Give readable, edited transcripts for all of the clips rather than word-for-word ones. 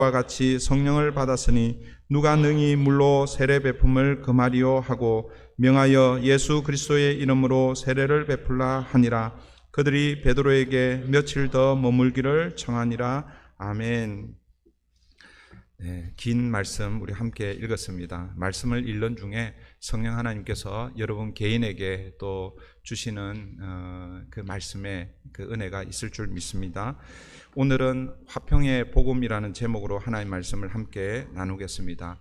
와 같이 성령을 받았으니 누가 능히 물로 세례 베품을 금하리요 하고 명하여 예수 그리스도의 이름으로 세례를 베풀라 하니라. 그들이 베드로에게 며칠 더 머물기를 청하니라. 아멘. 네, 긴 말씀 우리 함께 읽었습니다. 말씀을 읽는 중에 성령 하나님께서 여러분 개인에게 또 주시는 그 말씀에 그 은혜가 있을 줄 믿습니다. 오늘은 화평의 복음이라는 제목으로 하나님의 말씀을 함께 나누겠습니다.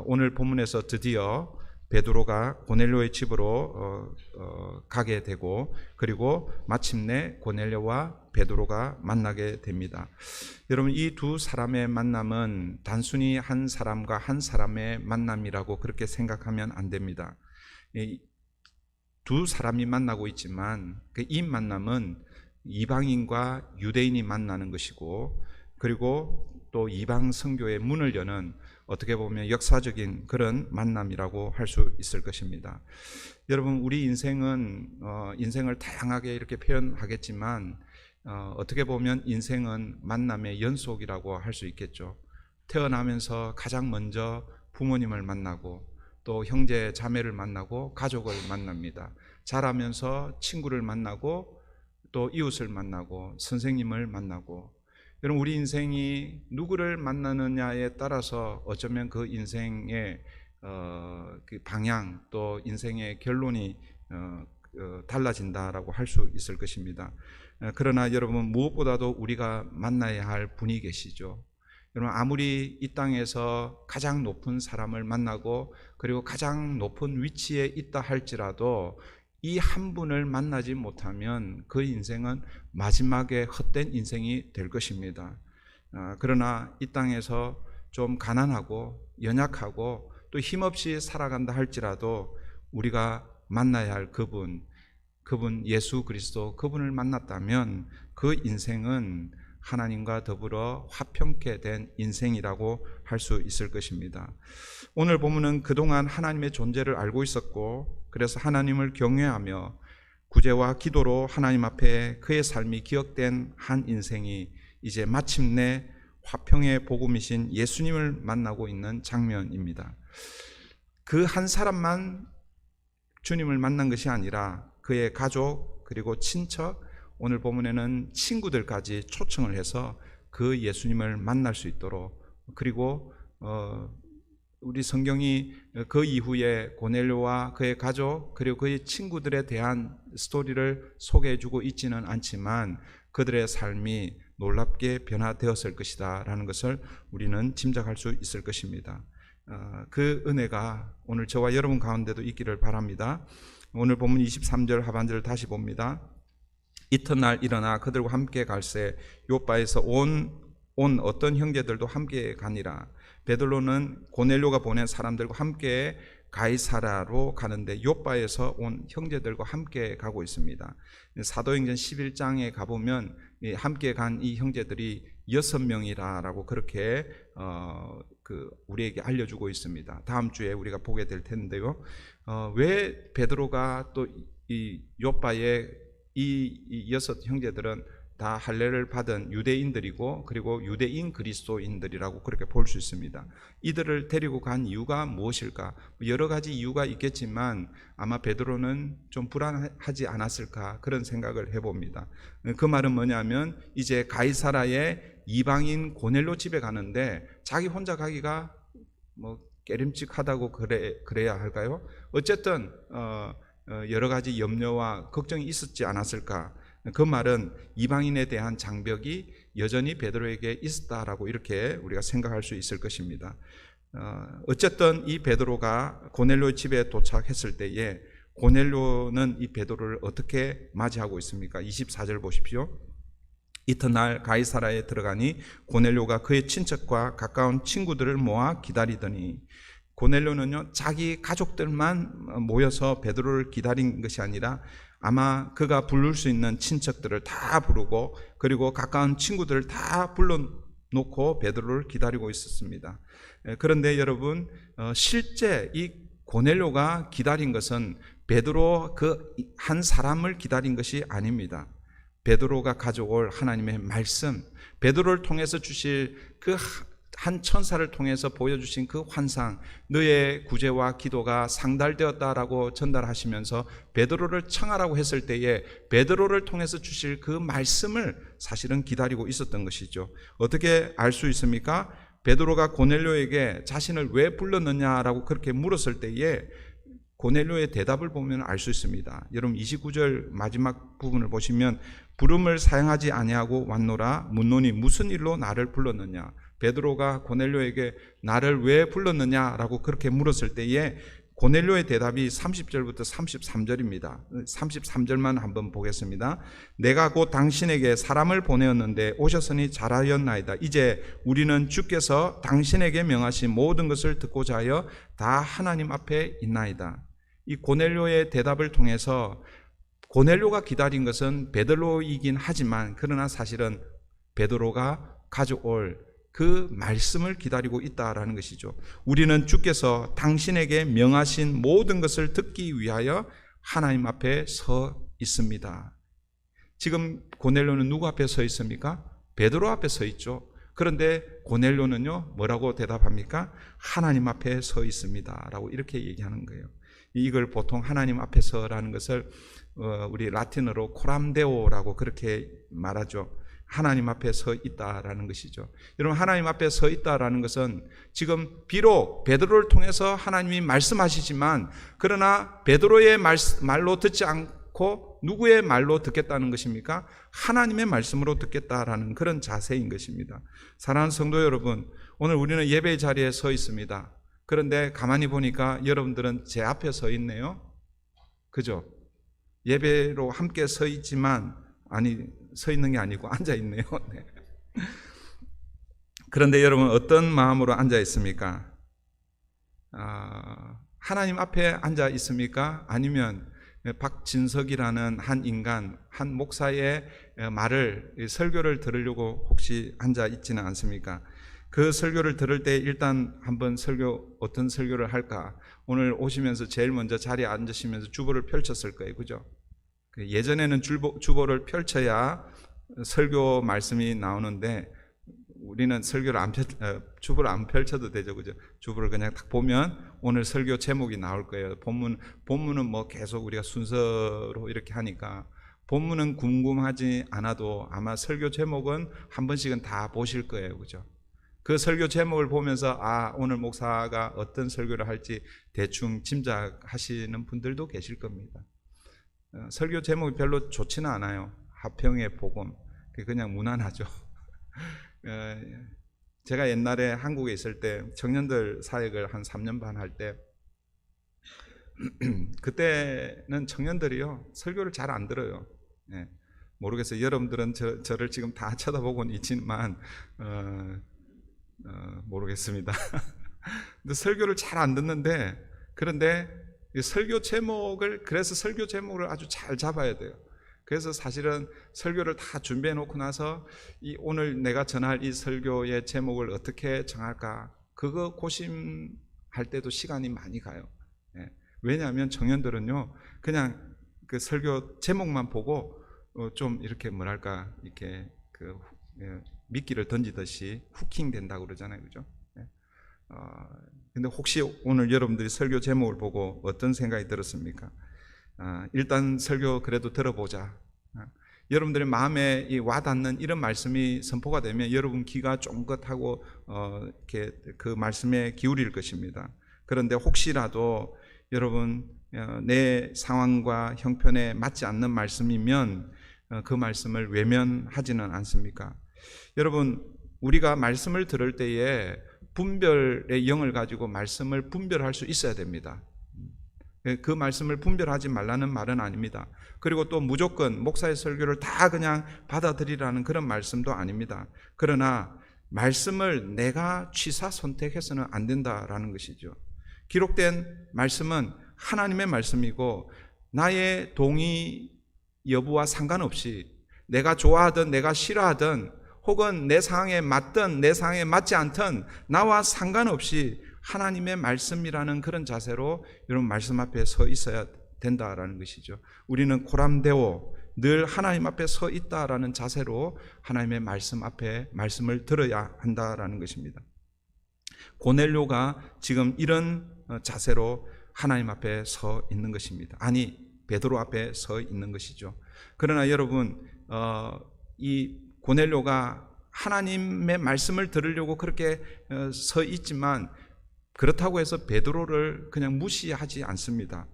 오늘 본문에서 드디어 베드로가 고넬료의 집으로 가게 되고 그리고 마침내 고넬료와 베드로가 만나게 됩니다. 여러분, 이 두 사람의 만남은 단순히 한 사람과 한 사람의 만남이라고 그렇게 생각하면 안 됩니다. 두 사람이 만나고 있지만 이 만남은 이방인과 유대인이 만나는 것이고 그리고 또 이방 선교의 문을 여는 어떻게 보면 역사적인 그런 만남이라고 할 수 있을 것입니다. 여러분, 우리 인생을 다양하게 이렇게 표현하겠지만 어떻게 보면 인생은 만남의 연속이라고 할 수 있겠죠. 태어나면서 가장 먼저 부모님을 만나고 또 형제 자매를 만나고 가족을 만납니다. 자라면서 친구를 만나고 또 이웃을 만나고 선생님을 만나고, 여러분, 우리 인생이 누구를 만나느냐에 따라서 어쩌면 그 인생의 그 방향 또 인생의 결론이 달라진다라고 할 수 있을 것입니다. 그러나 여러분, 무엇보다도 우리가 만나야 할 분이 계시죠. 여러분, 아무리 이 땅에서 가장 높은 사람을 만나고 그리고 가장 높은 위치에 있다 할지라도 이 한 분을 만나지 못하면 그 인생은 마지막에 헛된 인생이 될 것입니다. 그러나 이 땅에서 좀 가난하고 연약하고 또 힘없이 살아간다 할지라도 우리가 만나야 할 그분 예수 그리스도, 그분을 만났다면 그 인생은 하나님과 더불어 화평케 된 인생이라고 할 수 있을 것입니다. 오늘 본문은 그동안 하나님의 존재를 알고 있었고 그래서 하나님을 경외하며 구제와 기도로 하나님 앞에 그의 삶이 기억된 한 인생이 이제 마침내 화평의 복음이신 예수님을 만나고 있는 장면입니다. 그 한 사람만 주님을 만난 것이 아니라 그의 가족 그리고 친척, 오늘 본문에는 친구들까지 초청을 해서 그 예수님을 만날 수 있도록, 그리고 우리 성경이 그 이후에 고넬료와 그의 가족 그리고 그의 친구들에 대한 스토리를 소개해주고 있지는 않지만 그들의 삶이 놀랍게 변화되었을 것이다 라는 것을 우리는 짐작할 수 있을 것입니다. 그 은혜가 오늘 저와 여러분 가운데도 있기를 바랍니다. 오늘 본문 23절 하반절을 다시 봅니다. 이튿날 일어나 그들과 함께 갈새 요바에서 온 어떤 형제들도 함께 가니라. 베드로는 고넬료가 보낸 사람들과 함께 가이사라로 가는데 요바에서 온 형제들과 함께 가고 있습니다. 사도행전 11장에 가보면 함께 간 이 형제들이 6명이라고 그렇게 우리에게 알려주고 있습니다. 다음 주에 우리가 보게 될 텐데요. 왜 베드로가 또 이 요바에 이 6 형제들은 다 할례를 받은 유대인들이고 그리고 유대인 그리스도인들이라고 그렇게 볼 수 있습니다. 이들을 데리고 간 이유가 무엇일까? 여러 가지 이유가 있겠지만 아마 베드로는 좀 불안하지 않았을까 그런 생각을 해봅니다. 그 말은 뭐냐면 이제 가이사라의 이방인 고넬료 집에 가는데 자기 혼자 가기가 깨림칙하다고 그래야 할까요? 어쨌든 여러 가지 염려와 걱정이 있었지 않았을까? 그 말은 이방인에 대한 장벽이 여전히 베드로에게 있었다라고 이렇게 우리가 생각할 수 있을 것입니다. 어쨌든 이 베드로가 고넬료의 집에 도착했을 때에 고넬료는 이 베드로를 어떻게 맞이하고 있습니까? 24절 보십시오. 이튿날 가이사라에 들어가니 고넬료가 그의 친척과 가까운 친구들을 모아 기다리더니, 고넬료는요 자기 가족들만 모여서 베드로를 기다린 것이 아니라 아마 그가 부를 수 있는 친척들을 다 부르고 그리고 가까운 친구들을 다 불러놓고 베드로를 기다리고 있었습니다. 그런데 여러분, 실제 이 고넬료가 기다린 것은 베드로 그 한 사람을 기다린 것이 아닙니다. 베드로가 가져올 하나님의 말씀, 베드로를 통해서 주실 그 한 천사를 통해서 보여주신 그 환상, 너의 구제와 기도가 상달되었다라고 전달하시면서 베드로를 청하라고 했을 때에 베드로를 통해서 주실 그 말씀을 사실은 기다리고 있었던 것이죠. 어떻게 알 수 있습니까? 베드로가 고넬료에게 자신을 왜 불렀느냐라고 그렇게 물었을 때에 고넬료의 대답을 보면 알 수 있습니다. 여러분 29절 마지막 부분을 보시면 부름을 사용하지 아니하고 왔노라 묻노니 무슨 일로 나를 불렀느냐. 베드로가 고넬료에게 나를 왜 불렀느냐라고 그렇게 물었을 때에 고넬료의 대답이 30절부터 33절입니다. 33절만 한번 보겠습니다. 내가 곧 당신에게 사람을 보내었는데 오셨으니 잘하였나이다. 이제 우리는 주께서 당신에게 명하신 모든 것을 듣고자 하여 다 하나님 앞에 있나이다. 이 고넬료의 대답을 통해서 고넬료가 기다린 것은 베드로이긴 하지만 그러나 사실은 베드로가 가져올 그 말씀을 기다리고 있다라는 것이죠. 우리는 주께서 당신에게 명하신 모든 것을 듣기 위하여 하나님 앞에 서 있습니다. 지금 고넬료는 누구 앞에 서 있습니까? 베드로 앞에 서 있죠. 그런데 고넬료는요 뭐라고 대답합니까? 하나님 앞에 서 있습니다 라고 이렇게 얘기하는 거예요. 이걸 보통 하나님 앞에서라는 것을 우리 라틴어로 코람데오라고 그렇게 말하죠. 하나님 앞에 서 있다라는 것이죠. 여러분 하나님 앞에 서 있다라는 것은 지금 비록 베드로를 통해서 하나님이 말씀하시지만 그러나 베드로의 말로 듣지 않고 누구의 말로 듣겠다는 것입니까? 하나님의 말씀으로 듣겠다라는 그런 자세인 것입니다. 사랑하는 성도 여러분, 오늘 우리는 예배의 자리에 서 있습니다. 그런데 가만히 보니까 여러분들은 제 앞에 서 있네요. 그죠? 예배로 함께 서 있지만 서 있는 게 아니고 앉아 있네요. 네. 그런데 여러분 어떤 마음으로 앉아 있습니까? 하나님 앞에 앉아 있습니까? 아니면 박진석이라는 한 인간, 한 목사의 설교를 들으려고 혹시 앉아 있지는 않습니까? 그 설교를 들을 때 일단 한번 어떤 설교를 할까? 오늘 오시면서 제일 먼저 자리에 앉으시면서 주보를 펼쳤을 거예요. 그죠? 예전에는 주보를 펼쳐야 설교 말씀이 나오는데 우리는 주보를 안 펼쳐도 되죠. 그죠? 주보를 그냥 딱 보면 오늘 설교 제목이 나올 거예요. 본문은 뭐 계속 우리가 순서로 이렇게 하니까 본문은 궁금하지 않아도 아마 설교 제목은 한 번씩은 다 보실 거예요. 그죠? 그 설교 제목을 보면서 오늘 목사가 어떤 설교를 할지 대충 짐작하시는 분들도 계실 겁니다. 설교 제목이 별로 좋지는 않아요. 화평의 복음. 그냥 무난하죠. 제가 옛날에 한국에 있을 때 청년들 사역을 한 3년 반 할 때 그때는 청년들이요 설교를 잘 안 들어요. 모르겠어요. 여러분들은 저를 지금 다 쳐다보고는 있지만 모르겠습니다. 근데 설교를 잘 안 듣는데 그런데 설교 제목을 아주 잘 잡아야 돼요. 그래서 사실은 설교를 다 준비해 놓고 나서 오늘 내가 전할 이 설교의 제목을 어떻게 정할까 그거 고심할 때도 시간이 많이 가요. 왜냐하면 청년들은요 그냥 그 설교 제목만 보고 좀 이렇게 이렇게 미끼를 던지듯이 후킹 된다고 그러잖아요. 그죠? 근데 혹시 오늘 여러분들이 설교 제목을 보고 어떤 생각이 들었습니까? 일단 설교 그래도 들어보자. 여러분들의 마음에 와닿는 이런 말씀이 선포가 되면 여러분 귀가 쫑긋하고 이렇게 그 말씀에 기울일 것입니다. 그런데 혹시라도 여러분 내 상황과 형편에 맞지 않는 말씀이면 그 말씀을 외면하지는 않습니까? 여러분 우리가 말씀을 들을 때에 분별의 영을 가지고 말씀을 분별할 수 있어야 됩니다. 그 말씀을 분별하지 말라는 말은 아닙니다. 그리고 또 무조건 목사의 설교를 다 그냥 받아들이라는 그런 말씀도 아닙니다. 그러나 말씀을 내가 취사 선택해서는 안 된다라는 것이죠. 기록된 말씀은 하나님의 말씀이고 나의 동의 여부와 상관없이 내가 좋아하든 내가 싫어하든 혹은 내 상황에 맞든 내 상황에 맞지 않든 나와 상관없이 하나님의 말씀이라는 그런 자세로 여러분 말씀 앞에 서 있어야 된다라는 것이죠. 우리는 코람데오, 늘 하나님 앞에 서 있다라는 자세로 하나님의 말씀 앞에 말씀을 들어야 한다라는 것입니다. 고넬료가 지금 이런 자세로 하나님 앞에 서 있는 것입니다. 아니, 베드로 앞에 서 있는 것이죠. 그러나 여러분, 이 고넬료가 하나님의 말씀을 들으려고 그렇게 서 있지만, 그렇다고 해서 베드로를 그냥 무시하지 않습니다.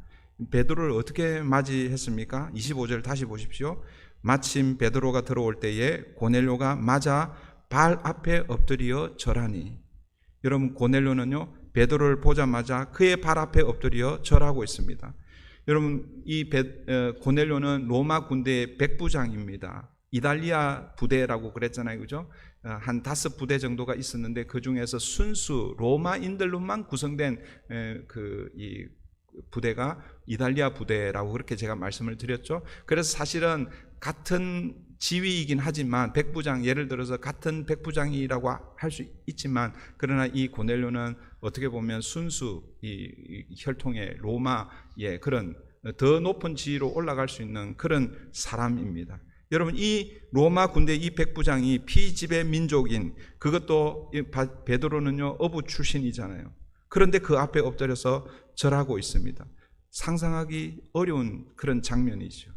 베드로를 어떻게 맞이했습니까? 25절 다시 보십시오. 마침 베드로가 들어올 때에 고넬료가 맞아 발 앞에 엎드려 절하니. 여러분, 고넬료는요, 베드로를 보자마자 그의 발 앞에 엎드려 절하고 있습니다. 여러분, 이 고넬료는 로마 군대의 백부장입니다. 이달리아 부대라고 그랬잖아요, 그죠? 한 5부대 정도가 있었는데 그 중에서 순수 로마인들로만 구성된 이 부대가 이달리아 부대라고 그렇게 제가 말씀을 드렸죠. 그래서 사실은 같은 지위이긴 하지만 백부장, 예를 들어서 같은 백부장이라고 할 수 있지만, 그러나 이 고넬료는 어떻게 보면 순수 이 혈통의 로마의 그런 더 높은 지위로 올라갈 수 있는 그런 사람입니다. 여러분, 이 로마 군대 이 백부장이 피지배 민족인, 그것도 베드로는요 어부 출신이잖아요. 그런데 그 앞에 엎드려서 절하고 있습니다. 상상하기 어려운 그런 장면이죠.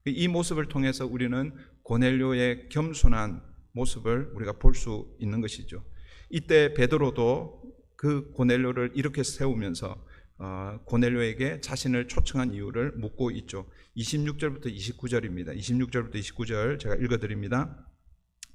이 모습을 통해서 우리는 고넬료의 겸손한 모습을 우리가 볼 수 있는 것이죠. 이때 베드로도 그 고넬료를 이렇게 세우면서 고넬료에게 자신을 초청한 이유를 묻고 있죠. 26절부터 29절입니다. 26절부터 29절 제가 읽어드립니다.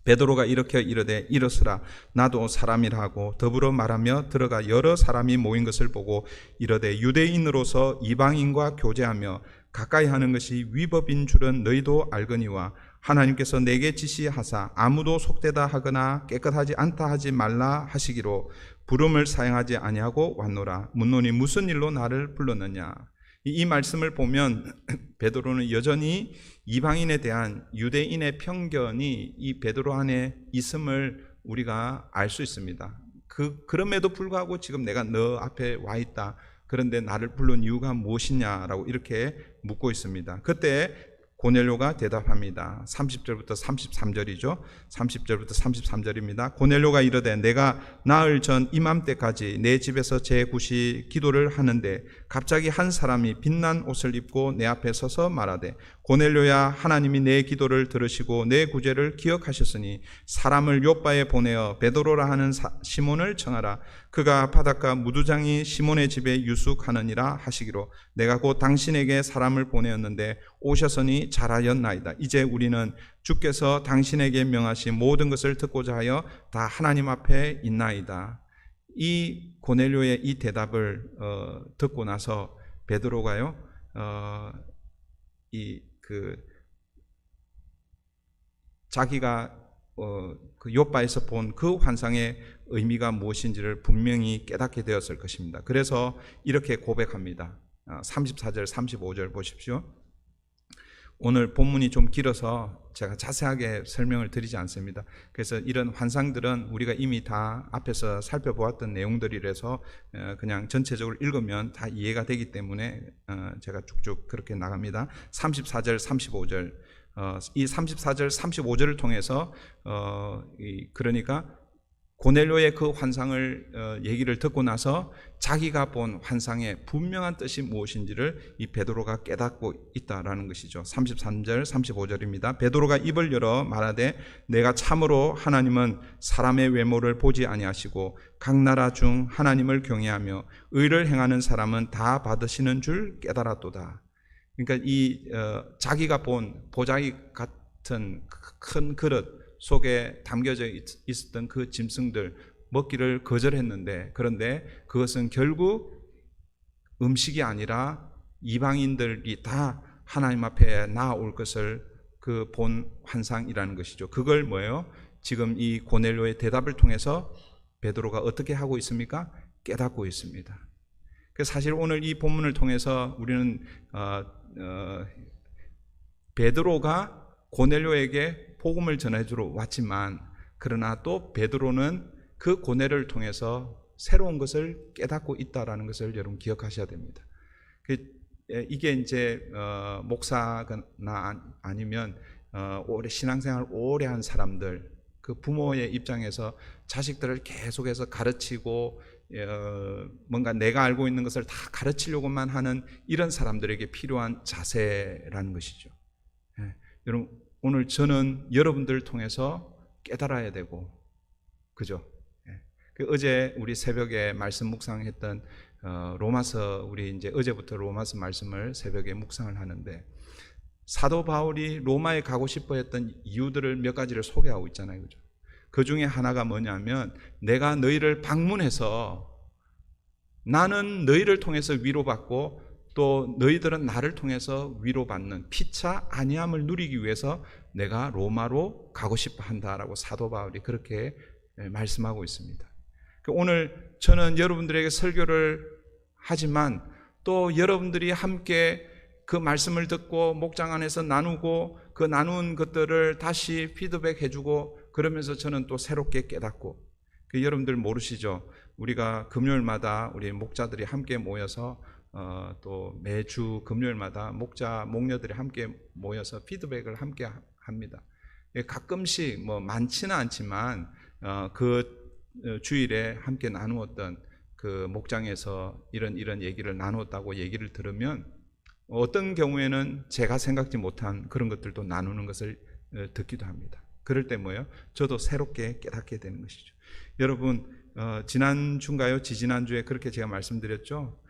베드로가 이렇게 이르되 일어서라, 나도 사람이라 하고 더불어 말하며 들어가 여러 사람이 모인 것을 보고 이르되 유대인으로서 이방인과 교제하며 가까이 하는 것이 위법인 줄은 너희도 알거니와 하나님께서 내게 지시하사 아무도 속되다 하거나 깨끗하지 않다 하지 말라 하시기로 부름을 사용하지 아니하고 왔노라. 묻노니 무슨 일로 나를 불렀느냐. 이 말씀을 보면 베드로는 여전히 이방인에 대한 유대인의 편견이 이 베드로 안에 있음을 우리가 알 수 있습니다. 그럼에도 불구하고 지금 내가 너 앞에 와 있다, 그런데 나를 부른 이유가 무엇이냐라고 이렇게 묻고 있습니다. 그때 고넬료가 대답합니다. 30절부터 33절이죠. 30절부터 33절입니다. 고넬료가 이르되 내가 나흘 전 이맘때까지 내 집에서 제9시 기도를 하는데 갑자기 한 사람이 빛난 옷을 입고 내 앞에 서서 말하되 고넬료야, 하나님이 내 기도를 들으시고 내 구제를 기억하셨으니 사람을 요바에 보내어 베드로라 하는 시몬을 청하라. 그가 바닷가 무두장이 시몬의 집에 유숙하느니라 하시기로 내가 곧 당신에게 사람을 보내었는데 오셨으니 잘하였나이다. 이제 우리는 주께서 당신에게 명하신 모든 것을 듣고자 하여 다 하나님 앞에 있나이다. 이 고넬료의 이 대답을 듣고 나서 베드로가요 자기가 그 요바에서 본 그 환상의 의미가 무엇인지를 분명히 깨닫게 되었을 것입니다. 그래서 이렇게 고백합니다. 34절 35절 보십시오. 오늘 본문이 좀 길어서 제가 자세하게 설명을 드리지 않습니다. 그래서 이런 환상들은 우리가 이미 다 앞에서 살펴보았던 내용들이라서 그냥 전체적으로 읽으면 다 이해가 되기 때문에 제가 쭉쭉 그렇게 나갑니다. 34절 35절, 이 34절 35절을 통해서 그러니까 고넬료의 그 환상을 얘기를 듣고 나서 자기가 본 환상의 분명한 뜻이 무엇인지를 이 베드로가 깨닫고 있다라는 것이죠. 33절 35절입니다. 베드로가 입을 열어 말하되 내가 참으로 하나님은 사람의 외모를 보지 아니하시고 각 나라 중 하나님을 경외하며 의를 행하는 사람은 다 받으시는 줄 깨달았도다. 그러니까 이 자기가 본 보자기 같은 큰 그릇 속에 담겨져 있었던 그 짐승들 먹기를 거절했는데, 그런데 그것은 결국 음식이 아니라 이방인들이 다 하나님 앞에 나아올 것을 그 본 환상이라는 것이죠. 그걸 뭐예요? 지금 이 고넬료의 대답을 통해서 베드로가 어떻게 하고 있습니까? 깨닫고 있습니다. 그래서 사실 오늘 이 본문을 통해서 우리는 베드로가 고넬료에게 복음을 전해주러 왔지만, 그러나 또 베드로는 그 고넬을 통해서 새로운 것을 깨닫고 있다는 것을 여러분 기억하셔야 됩니다. 이게 이제 목사나 아니면 오래 신앙생활 오래 한 사람들, 그 부모의 입장에서 자식들을 계속해서 가르치고 뭔가 내가 알고 있는 것을 다 가르치려고만 하는 이런 사람들에게 필요한 자세라는 것이죠. 여러분, 오늘 저는 여러분들을 통해서 깨달아야 되고, 그죠? 어제 우리 새벽에 말씀 묵상했던 로마서, 우리 이제 어제부터 로마서 말씀을 새벽에 묵상을 하는데, 사도 바울이 로마에 가고 싶어 했던 이유들을 몇 가지를 소개하고 있잖아요, 그죠? 그 중에 하나가 뭐냐면, 내가 너희를 방문해서 나는 너희를 통해서 위로받고 또 너희들은 나를 통해서 위로받는 피차 안위함을 누리기 위해서 내가 로마로 가고 싶어 한다라고 사도 바울이 그렇게 말씀하고 있습니다. 오늘 저는 여러분들에게 설교를 하지만 또 여러분들이 함께 그 말씀을 듣고 목장 안에서 나누고 그 나눈 것들을 다시 피드백 해주고 그러면서 저는 또 새롭게 깨닫고, 여러분들 모르시죠? 우리가 금요일마다 우리 목자들이 함께 모여서 또 매주 금요일마다 목녀들이 함께 모여서 피드백을 함께 합니다. 가끔씩 뭐 많지는 않지만 그 주일에 함께 나누었던 그 목장에서 이런 얘기를 나누었다고 얘기를 들으면 어떤 경우에는 제가 생각지 못한 그런 것들도 나누는 것을 듣기도 합니다. 그럴 때 뭐예요? 저도 새롭게 깨닫게 되는 것이죠. 여러분, 지난주인가요? 지지난주에 그렇게 제가 말씀드렸죠?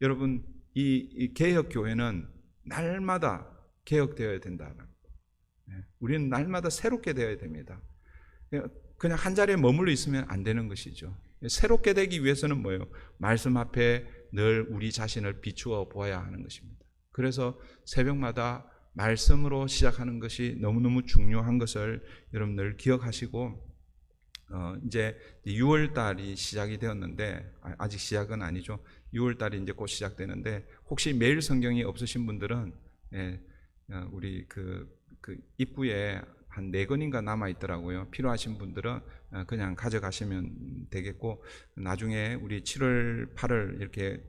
여러분, 이 개혁교회는 날마다 개혁되어야 된다. 우리는 날마다 새롭게 되어야 됩니다. 그냥 한 자리에 머물러 있으면 안 되는 것이죠. 새롭게 되기 위해서는 뭐예요? 말씀 앞에 늘 우리 자신을 비추어 보아야 하는 것입니다. 그래서 새벽마다 말씀으로 시작하는 것이 너무너무 중요한 것을 여러분들 기억하시고, 이제 6월 달이 시작이 되었는데, 아직 시작은 아니죠. 6월 달이 이제 곧 시작되는데, 혹시 매일 성경이 없으신 분들은 우리 그 입구에 한 4권인가 남아 있더라고요. 필요하신 분들은 그냥 가져가시면 되겠고, 나중에 우리 7월 8월 이렇게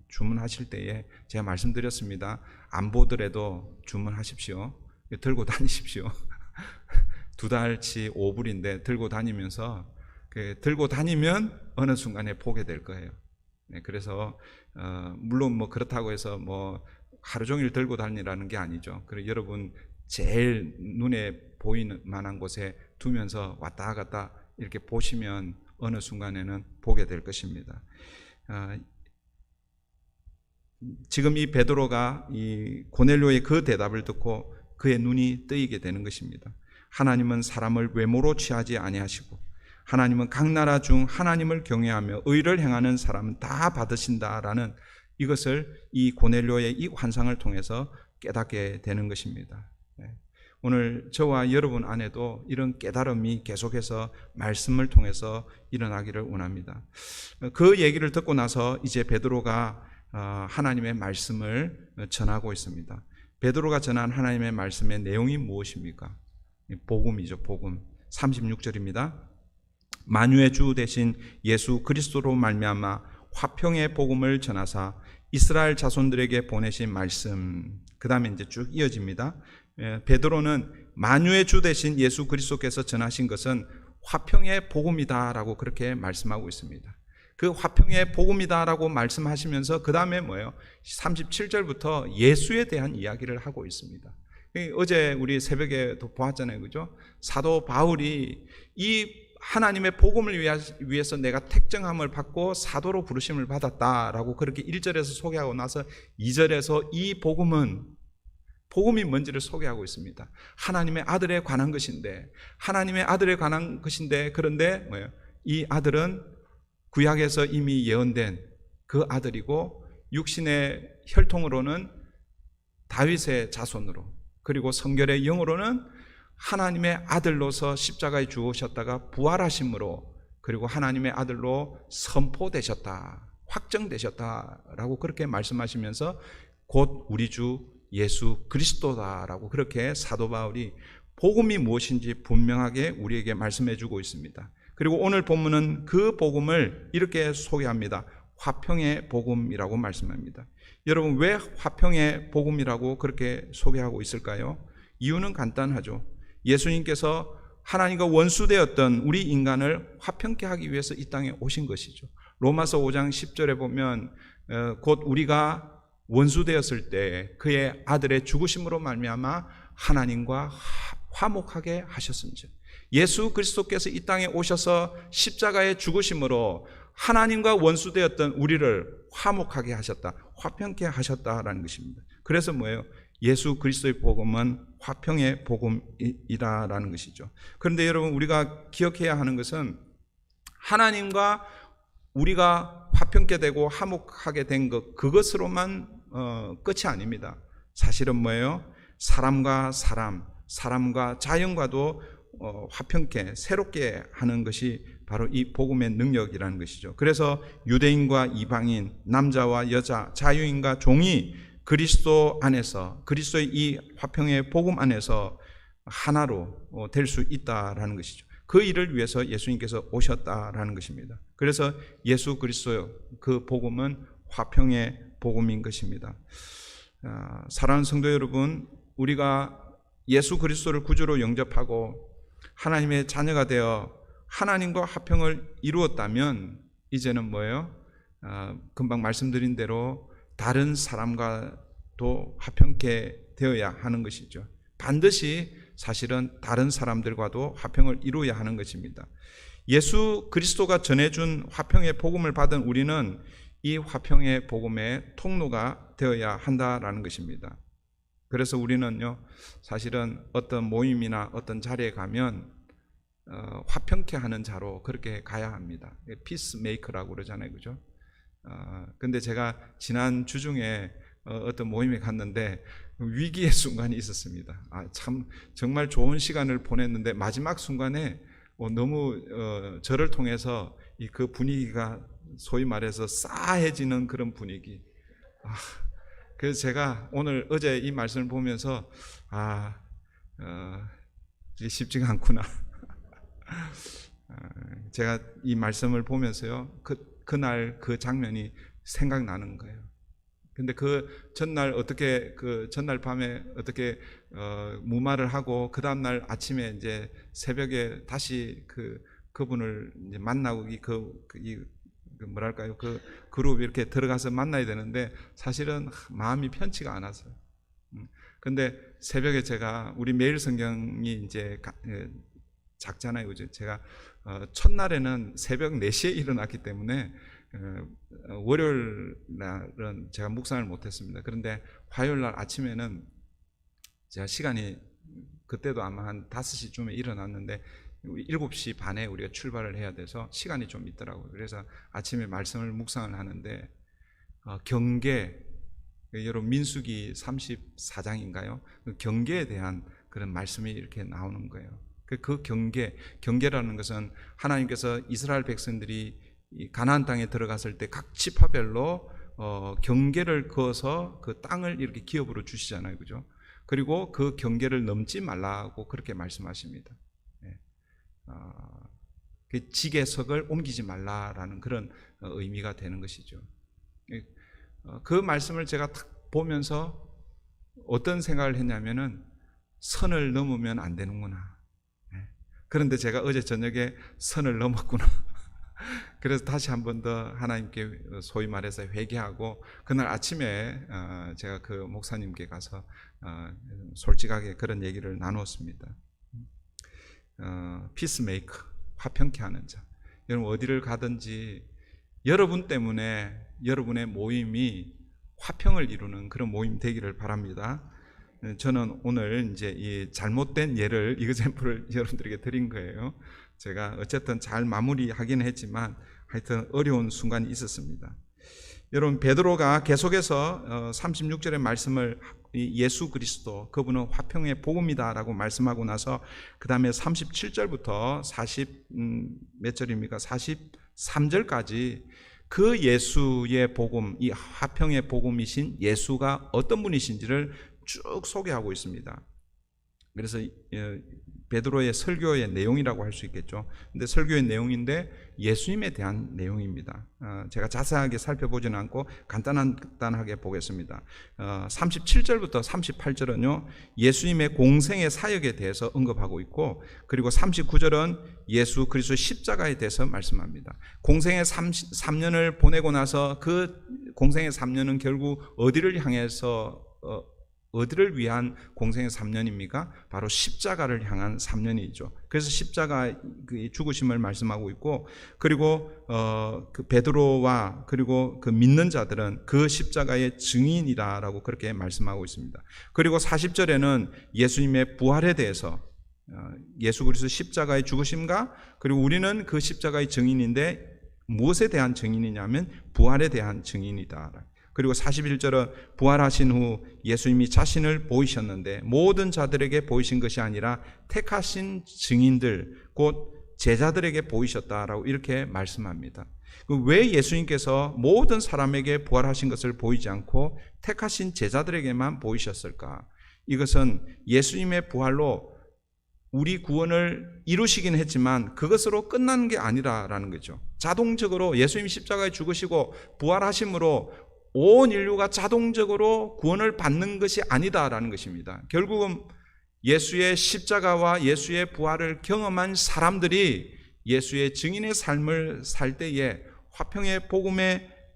주문하실 때에 제가 말씀드렸습니다. 안 보더라도 주문하십시오. 들고 다니십시오. 2달치 5불인데 들고 다니면서 들고 다니면 어느 순간에 보게 될 거예요. 그래서 물론 뭐 그렇다고 해서 뭐 하루 종일 들고 다니라는 게 아니죠. 그리고 여러분 제일 눈에 보이는 만한 곳에 두면서 왔다 갔다 이렇게 보시면 어느 순간에는 보게 될 것입니다. 지금 이 베드로가 이 고넬료의 그 대답을 듣고 그의 눈이 뜨이게 되는 것입니다. 하나님은 사람을 외모로 취하지 아니하시고 하나님은 각 나라 중 하나님을 경외하며 의를 행하는 사람은 다 받으신다라는 이것을 이 고넬료의 이 환상을 통해서 깨닫게 되는 것입니다. 오늘 저와 여러분 안에도 이런 깨달음이 계속해서 말씀을 통해서 일어나기를 원합니다. 그 얘기를 듣고 나서 이제 베드로가 하나님의 말씀을 전하고 있습니다. 베드로가 전한 하나님의 말씀의 내용이 무엇입니까? 복음이죠. 복음. 36절입니다. 만유의 주 되신 예수 그리스도로 말미암아 화평의 복음을 전하사 이스라엘 자손들에게 보내신 말씀. 그 다음에 이제 쭉 이어집니다. 베드로는 만유의 주 되신 예수 그리스도께서 전하신 것은 화평의 복음이다라고 그렇게 말씀하고 있습니다. 그 화평의 복음이다라고 말씀하시면서 그 다음에 뭐예요? 37절부터 예수에 대한 이야기를 하고 있습니다. 어제 우리 새벽에도 보았잖아요, 그죠? 사도 바울이 이 하나님의 복음을 위해서 내가 택정함을 받고 사도로 부르심을 받았다라고 그렇게 1절에서 소개하고 나서 2절에서 이 복음이 뭔지를 소개하고 있습니다. 하나님의 아들에 관한 것인데, 그런데 뭐예요? 이 아들은 구약에서 이미 예언된 그 아들이고 육신의 혈통으로는 다윗의 자손으로, 그리고 성결의 영으로는 하나님의 아들로서 십자가에 죽으셨다가 부활하심으로, 그리고 하나님의 아들로 선포되셨다, 확정되셨다라고 그렇게 말씀하시면서 곧 우리 주 예수 그리스도다라고 그렇게 사도 바울이 복음이 무엇인지 분명하게 우리에게 말씀해 주고 있습니다. 그리고 오늘 본문은 그 복음을 이렇게 소개합니다. 화평의 복음이라고 말씀합니다. 여러분, 왜 화평의 복음이라고 그렇게 소개하고 있을까요? 이유는 간단하죠. 예수님께서 하나님과 원수되었던 우리 인간을 화평케 하기 위해서 이 땅에 오신 것이죠. 로마서 5장 10절에 보면 곧 우리가 원수되었을 때 그의 아들의 죽으심으로 말미암아 하나님과 화목하게 하셨습니다. 예수 그리스도께서 이 땅에 오셔서 십자가의 죽으심으로 하나님과 원수되었던 우리를 화목하게 하셨다, 화평케 하셨다라는 것입니다. 그래서 뭐예요? 예수 그리스도의 복음은 화평의 복음이라는 것이죠. 그런데 여러분, 우리가 기억해야 하는 것은 하나님과 우리가 화평케 되고 화목하게 된 것, 그것으로만 끝이 아닙니다. 사실은 뭐예요? 사람과 사람, 사람과 자연과도 화평케, 새롭게 하는 것이 바로 이 복음의 능력이라는 것이죠. 그래서 유대인과 이방인, 남자와 여자, 자유인과 종이 그리스도 안에서, 그리스도의 이 화평의 복음 안에서 하나로 될 수 있다라는 것이죠. 그 일을 위해서 예수님께서 오셨다라는 것입니다. 그래서 예수 그리스도 그 복음은 화평의 복음인 것입니다. 사랑하는 성도 여러분, 우리가 예수 그리스도를 구주로 영접하고 하나님의 자녀가 되어 하나님과 화평을 이루었다면 이제는 뭐예요? 금방 말씀드린 대로 다른 사람과도 화평케 되어야 하는 것이죠. 반드시 사실은 다른 사람들과도 화평을 이루어야 하는 것입니다. 예수 그리스도가 전해준 화평의 복음을 받은 우리는 이 화평의 복음의 통로가 되어야 한다라는 것입니다. 그래서 우리는요, 사실은 어떤 모임이나 어떤 자리에 가면 화평케 하는 자로 그렇게 가야 합니다. 피스메이커라고 그러잖아요, 그죠? 근데 제가 지난 주중에 어떤 모임에 갔는데 위기의 순간이 있었습니다. 참 정말 좋은 시간을 보냈는데 마지막 순간에 너무 저를 통해서 그 분위기가 소위 말해서 싸해지는 그런 분위기. 그래서 제가 어제 이 말씀을 보면서 이게 쉽지가 않구나. 제가 이 말씀을 보면서요, 그날 그 장면이 생각나는 거예요. 근데 그 전날 밤에 어떻게 무마를 하고 그 다음날 아침에 이제 새벽에 다시 그분을 이제 만나고 뭐랄까요, 그 그룹 이렇게 들어가서 만나야 되는데 사실은 마음이 편치가 않았어요. 근데 새벽에 제가 우리 매일 성경이 이제 작잖아요, 그죠? 제가 첫날에는 새벽 4시에 일어났기 때문에 월요일 날은 제가 묵상을 못했습니다. 그런데 화요일 날 아침에는 제가 시간이 그때도 아마 한 5시쯤에 일어났는데 7시 반에 우리가 출발을 해야 돼서 시간이 좀 있더라고요. 그래서 아침에 말씀을 묵상을 하는데 경계, 여러분 민수기 34장인가요? 그 경계에 대한 그런 말씀이 이렇게 나오는 거예요. 그 경계라는 것은 하나님께서 이스라엘 백성들이 가나안 땅에 들어갔을 때 각 지파별로 경계를 그어서 그 땅을 이렇게 기업으로 주시잖아요, 그죠? 그리고 그 경계를 넘지 말라고 그렇게 말씀하십니다. 그 지계석을 옮기지 말라라는 그런 의미가 되는 것이죠. 그 말씀을 제가 딱 보면서 어떤 생각을 했냐면은 선을 넘으면 안 되는구나. 그런데 제가 어제 저녁에 선을 넘었구나. 그래서 다시 한 번 더 하나님께 소위 말해서 회개하고 그날 아침에 제가 그 목사님께 가서 솔직하게 그런 얘기를 나누었습니다. 피스메이커, 화평케 하는 자. 여러분 어디를 가든지 여러분 때문에 여러분의 모임이 화평을 이루는 그런 모임 되기를 바랍니다. 저는 오늘 이제 이 잘못된 예를, 이그젬플을 여러분들에게 드린 거예요. 제가 어쨌든 잘 마무리하긴 했지만 하여튼 어려운 순간이 있었습니다. 여러분 베드로가 계속해서 36절의 말씀을 예수 그리스도 그분은 화평의 복음이다라고 말씀하고 나서 그 다음에 37절부터 40 몇 절입니까? 43절까지 그 예수의 복음, 이 화평의 복음이신 예수가 어떤 분이신지를 쭉 소개하고 있습니다. 그래서 베드로의 설교의 내용이라고 할 수 있겠죠. 근데 설교의 내용인데 예수님에 대한 내용입니다. 제가 자세하게 살펴보지는 않고 간단하게 보겠습니다. 37절부터 38절은요, 예수님의 공생의 사역에 대해서 언급하고 있고, 그리고 39절은 예수 그리스도의 십자가에 대해서 말씀합니다. 공생의 3년을 보내고 나서 그 공생의 3년은 결국 어디를 향해서 어디를 위한 공생의 3년입니까? 바로 십자가를 향한 3년이죠. 그래서 십자가 죽으심을 말씀하고 있고, 그리고 그 베드로와 그리고 그 믿는 자들은 그 십자가의 증인이라고 그렇게 말씀하고 있습니다. 그리고 40절에는 예수님의 부활에 대해서, 예수 그리스도 십자가의 죽으심과, 그리고 우리는 그 십자가의 증인인데 무엇에 대한 증인이냐면 부활에 대한 증인이다. 그리고 41절은 부활하신 후 예수님이 자신을 보이셨는데 모든 자들에게 보이신 것이 아니라 택하신 증인들 곧 제자들에게 보이셨다라고 이렇게 말씀합니다. 왜 예수님께서 모든 사람에게 부활하신 것을 보이지 않고 택하신 제자들에게만 보이셨을까? 이것은 예수님의 부활로 우리 구원을 이루시긴 했지만 그것으로 끝난 게 아니라라는 거죠. 자동적으로 예수님이 십자가에 죽으시고 부활하심으로 온 인류가 자동적으로 구원을 받는 것이 아니다라는 것입니다. 결국은 예수의 십자가와 예수의 부활을 경험한 사람들이 예수의 증인의 삶을 살 때에 화평의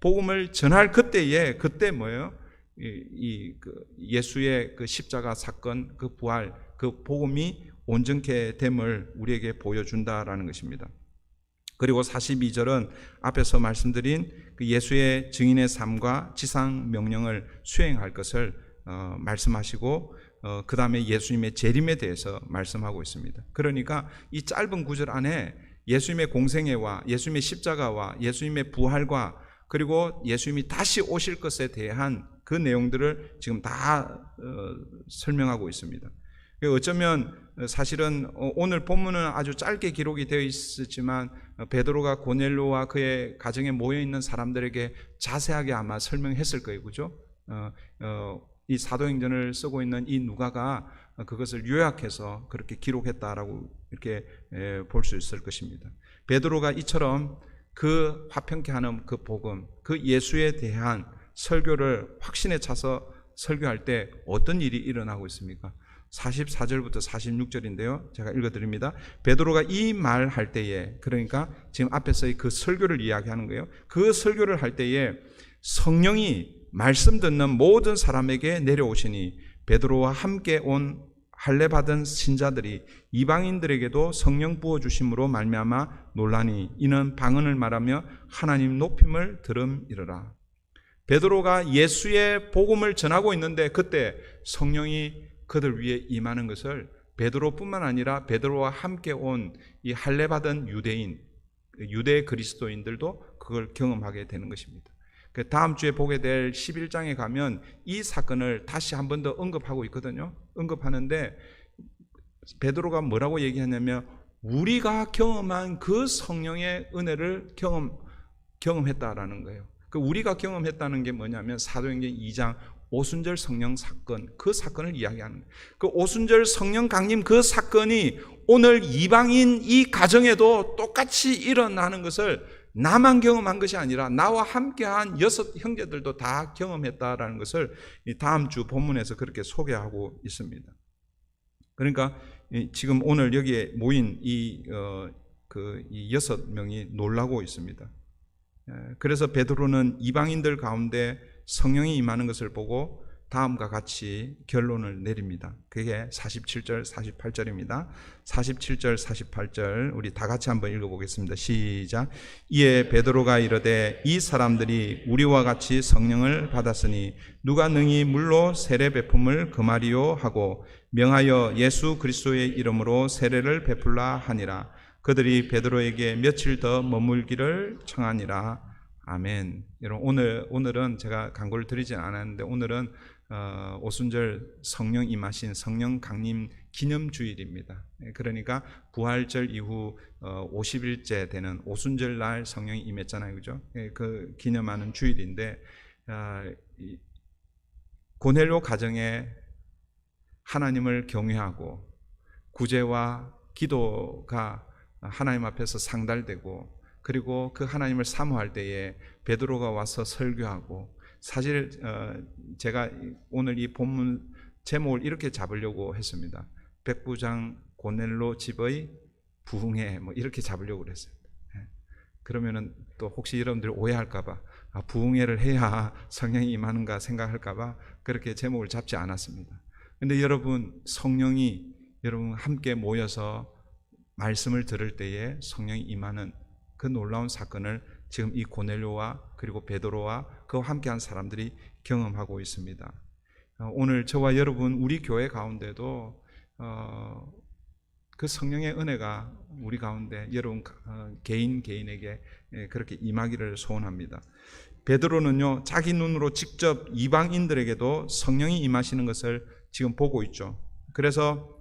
복음을 전할 그때 뭐예요? 예수의 그 십자가 사건, 그 부활, 그 복음이 온전케 됨을 우리에게 보여준다라는 것입니다. 그리고 42절은 앞에서 말씀드린 그 예수의 증인의 삶과 지상 명령을 수행할 것을 말씀하시고, 그 다음에 예수님의 재림에 대해서 말씀하고 있습니다. 그러니까 이 짧은 구절 안에 예수님의 공생애와 예수님의 십자가와 예수님의 부활과 그리고 예수님이 다시 오실 것에 대한 그 내용들을 지금 다 설명하고 있습니다. 어쩌면 사실은 오늘 본문은 아주 짧게 기록이 되어 있었지만 베드로가 고넬료와 그의 가정에 모여 있는 사람들에게 자세하게 아마 설명했을 거예요, 그죠? 이 사도행전을 쓰고 있는 이 누가가 그것을 요약해서 그렇게 기록했다라고 이렇게 볼 수 있을 것입니다. 베드로가 이처럼 그 화평케 하는 그 복음, 그 예수에 대한 설교를 확신에 차서 설교할 때 어떤 일이 일어나고 있습니까? 44절부터 46절인데요. 제가 읽어드립니다. 베드로가 이 말 할 때에, 그러니까 지금 앞에서의 그 설교를 이야기하는 거예요. 그 설교를 할 때에 성령이 말씀 듣는 모든 사람에게 내려오시니 베드로와 함께 온 할례 받은 신자들이 이방인들에게도 성령 부어주심으로 말미암아 놀라니 이는 방언을 말하며 하나님 높임을 들음이러라. 베드로가 예수의 복음을 전하고 있는데 그때 성령이 그들 위에 임하는 것을 베드로뿐만 아니라 베드로와 함께 온 이 할례 받은 유대인, 유대 그리스도인들도 그걸 경험하게 되는 것입니다. 다음 주에 보게 될 11장에 가면 이 사건을 다시 한 번 더 언급하고 있거든요. 언급하는데 베드로가 뭐라고 얘기하냐면 우리가 경험한 그 성령의 은혜를 경험했다라는 거예요. 그 우리가 경험했다는 게 뭐냐면 사도행전 2장 오순절 성령 사건, 그 사건을 이야기하는 거예요. 그 오순절 성령 강림 그 사건이 오늘 이방인 이 가정에도 똑같이 일어나는 것을 나만 경험한 것이 아니라 나와 함께한 6 형제들도 다 경험했다라는 것을 다음 주 본문에서 그렇게 소개하고 있습니다. 그러니까 지금 오늘 여기에 모인 이 6명이 놀라고 있습니다. 그래서 베드로는 이방인들 가운데 성령이 임하는 것을 보고 다음과 같이 결론을 내립니다. 그게 47절, 48절입니다. 47절, 48절 우리 다 같이 한번 읽어보겠습니다. 시작. 이에 베드로가 이르되 이 사람들이 우리와 같이 성령을 받았으니 누가 능히 물로 세례 베품을 금하리요 하고 명하여 예수 그리스도의 이름으로 세례를 베풀라 하니라. 그들이 베드로에게 며칠 더 머물기를 청하니라. 아멘. 여러분 오늘은 제가 강구를 드리진 않았는데 오늘은 오순절 성령 임하신 성령 강림 기념주일입니다. 그러니까 부활절 이후 50일째 되는 오순절 날 성령이 임했잖아요, 그죠? 그 기념하는 주일인데 고넬료 가정에 하나님을 경외하고 구제와 기도가 하나님 앞에서 상달되고 그리고 그 하나님을 사모할 때에 베드로가 와서 설교하고, 사실 제가 오늘 이 본문 제목을 이렇게 잡으려고 했습니다. 백부장 고넬로 집의 부흥회, 뭐 이렇게 잡으려고 그랬어요. 그러면은 또 혹시 여러분들이 오해할까봐, 부흥회를 해야 성령이 임하는가 생각할까봐 그렇게 제목을 잡지 않았습니다. 근데 여러분, 성령이 여러분 함께 모여서 말씀을 들을 때에 성령이 임하는 그 놀라운 사건을 지금 이 고넬료와 그리고 베드로와 그와 함께한 사람들이 경험하고 있습니다. 오늘 저와 여러분, 우리 교회 가운데도 그 성령의 은혜가 우리 가운데 여러분 개인에게 그렇게 임하기를 소원합니다. 베드로는요, 자기 눈으로 직접 이방인들에게도 성령이 임하시는 것을 지금 보고 있죠. 그래서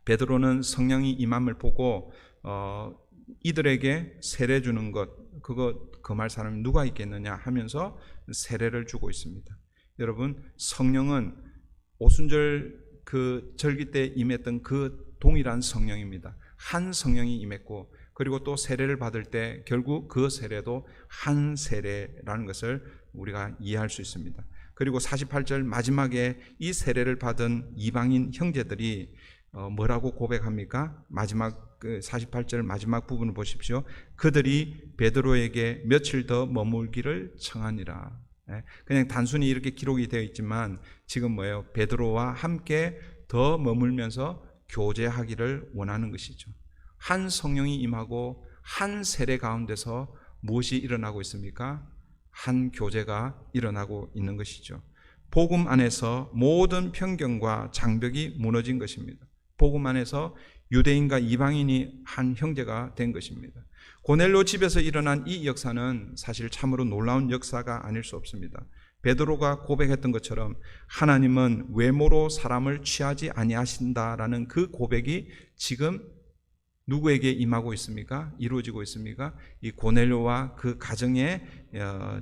베드로는 성령이 임함을 보고 이들에게 세례 주는 것, 그 말 사람이 누가 있겠느냐 하면서 세례를 주고 있습니다. 여러분, 성령은 오순절 그 절기 때 임했던 그 동일한 성령입니다. 한 성령이 임했고, 그리고 또 세례를 받을 때 결국 그 세례도 한 세례라는 것을 우리가 이해할 수 있습니다. 그리고 48절 마지막에 이 세례를 받은 이방인 형제들이 뭐라고 고백합니까? 마지막 48절 마지막 부분을 보십시오. 그들이 베드로에게 며칠 더 머물기를 청하니라. 그냥 단순히 이렇게 기록이 되어 있지만 지금 뭐예요? 베드로와 함께 더 머물면서 교제하기를 원하는 것이죠. 한 성령이 임하고 한 세례 가운데서 무엇이 일어나고 있습니까? 한 교제가 일어나고 있는 것이죠. 복음 안에서 모든 편견과 장벽이 무너진 것입니다. 복음 안에서 유대인과 이방인이 한 형제가 된 것입니다. 고넬료 집에서 일어난 이 역사는 사실 참으로 놀라운 역사가 아닐 수 없습니다. 베드로가 고백했던 것처럼 하나님은 외모로 사람을 취하지 아니하신다라는 그 고백이 지금 누구에게 임하고 있습니까? 이루어지고 있습니까? 이 고넬료와 그 가정에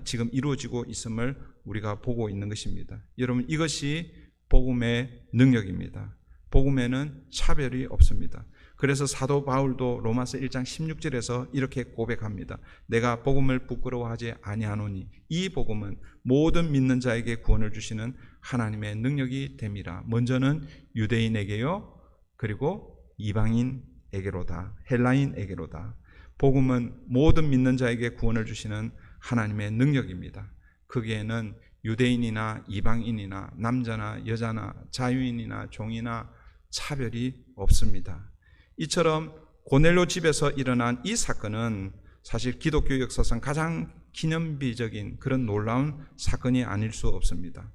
지금 이루어지고 있음을 우리가 보고 있는 것입니다. 여러분, 이것이 복음의 능력입니다. 복음에는 차별이 없습니다. 그래서 사도 바울도 로마서 1장 16절에서 이렇게 고백합니다. 내가 복음을 부끄러워하지 아니하노니 이 복음은 모든 믿는 자에게 구원을 주시는 하나님의 능력이 됨이라. 먼저는 유대인에게요, 그리고 이방인에게로다, 헬라인에게로다. 복음은 모든 믿는 자에게 구원을 주시는 하나님의 능력입니다. 거기에는 유대인이나 이방인이나 남자나 여자나 자유인이나 종이나 차별이 없습니다. 이처럼 고넬료 집에서 일어난 이 사건은 사실 기독교 역사상 가장 기념비적인 그런 놀라운 사건이 아닐 수 없습니다.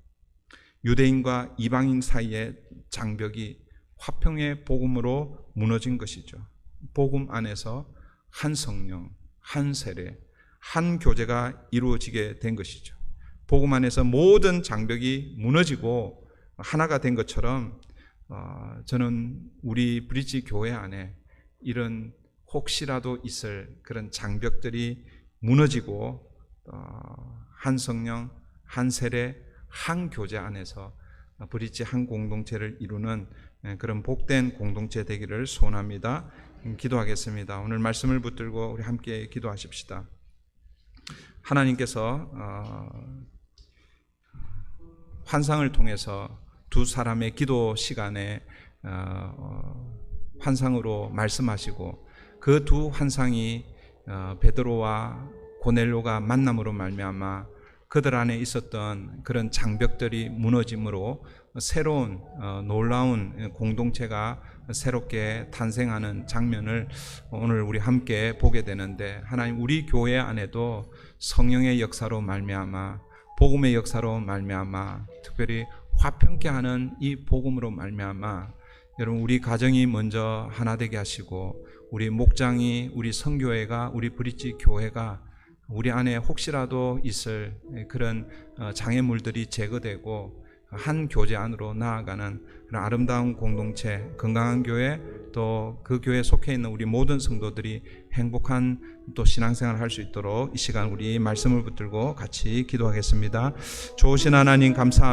유대인과 이방인 사이의 장벽이 화평의 복음으로 무너진 것이죠. 복음 안에서 한 성령, 한 세례, 한 교제가 이루어지게 된 것이죠. 복음 안에서 모든 장벽이 무너지고 하나가 된 것처럼 저는 우리 브릿지 교회 안에 이런 혹시라도 있을 그런 장벽들이 무너지고 한 성령, 한 세례, 한 교제 안에서 브릿지 한 공동체를 이루는 그런 복된 공동체 되기를 소원합니다. 기도하겠습니다. 오늘 말씀을 붙들고 우리 함께 기도하십시다. 하나님께서 환상을 통해서 두 사람의 기도 시간에 환상으로 말씀하시고 그 두 환상이 베드로와 고넬료가 만남으로 말미암아 그들 안에 있었던 그런 장벽들이 무너짐으로 새로운 놀라운 공동체가 새롭게 탄생하는 장면을 오늘 우리 함께 보게 되는데, 하나님, 우리 교회 안에도 성령의 역사로 말미암아 복음의 역사로 말미암아 특별히 화평케 하는 이 복음으로 말미암아 여러분, 우리 가정이 먼저 하나 되게 하시고 우리 목장이, 우리 선교회가, 우리 브릿지 교회가 우리 안에 혹시라도 있을 그런 장애물들이 제거되고 한 교제 안으로 나아가는 그런 아름다운 공동체, 건강한 교회, 또 그 교회에 속해 있는 우리 모든 성도들이 행복한 또 신앙생활을 할 수 있도록 이 시간 우리 말씀을 붙들고 같이 기도하겠습니다. 좋으신 하나님 감사합니다.